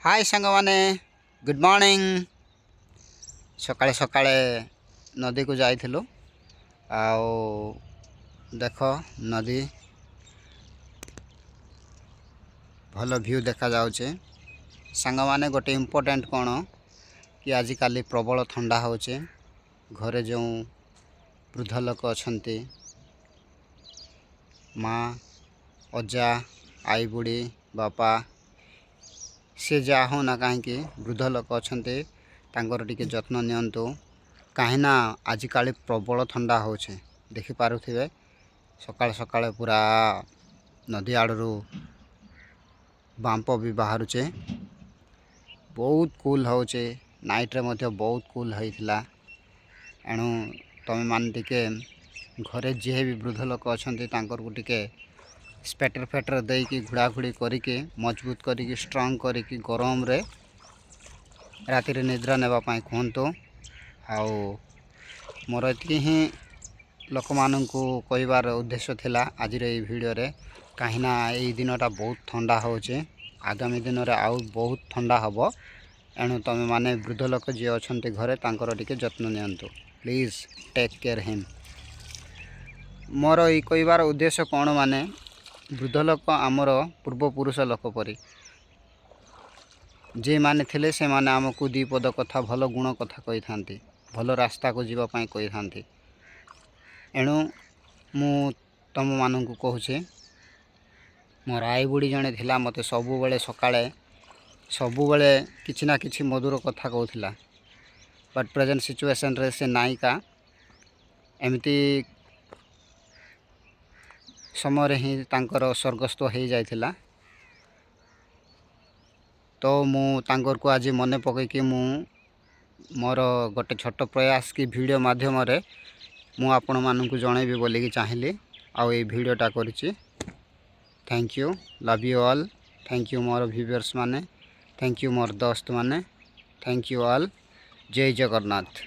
हाय सांग माने good morning. सकाळे सकाळे नदी को जाइथिलु आओ देख नदी भल व्यू देखा जाउछे। सांग माने गोटे इम्पोर्टेंट कोन कि आजिकाली प्रबल ठंडा होचे। घरे जो वृद्ध लोक अछंती माँ अजा आई बुढ़ी बापा से जा हो ना कहीं वृद्ध लोक अछंती तांकर टिके जत्न नियंतु कहीं आजिकाली प्रबल ठंडा होचे। देखि पारुथिबे सकाळ सकाळ पूरा नदी आड़ू बांप भी बाहरुचे। बहुत कूल होचे। नाइट रे मध्य बहुत कूल होइथिला। एणु तमे मान टिके घरे जे भी वृद्ध लोक अछंती तांकर को टिके स्वेटर फेटर देकी घुड़ाघुड़ी करके मजबूत करके स्ट्रांग करके गरम रे राति रे निद्रा नेबा पाई कहंतो। आउ मोर एतकी ही लोक माननकु कहबार उद्देश्य थिला आज रे वीडियो रे। कहिना एई दिनटा बहुत ठंडा होचे। आगामी दिन रे आउ बहुत ठंडा हबो। एणु तमे माने वृद्ध लोक जे अछंती घरे तांकर टिके जत्न नियंतु। Please take care him. मोर ई कहबार उद्देश्य कोन माने वृद्ध लोक आमर पूर्वपुरुष लोक परी जे माने थिले से माने आमको दी पद कथा भल गुण कथा कही थांती। भल रास्ता को जीवा पाई कही थांती। एणु मु तम माननकु कहूचे मोर आई बुढ़ी जने थिला मते सबु बेले सकाळे सबु बेले किछि ना किछि मधुर कथा कहउथिला। बट प्रेजेंट सिचुएशन रे से नायिका एमती समय ही तांकर स्वर्गस्थ हो जाइथिला। तो मु तांकर को आज मने पकईकि मु मोर गोटे छोट प्रयास की वीडियो माध्यम रे मु आपण माननकु जणैबी बोली कि चाहिली। आउ ए वीडियोटा करिछि। Thank you, love you all. Thank you मोर व्यूअर्स माने, थैंक यू मोर दोस्त माने, थैंक यू ऑल। जय जगन्नाथ।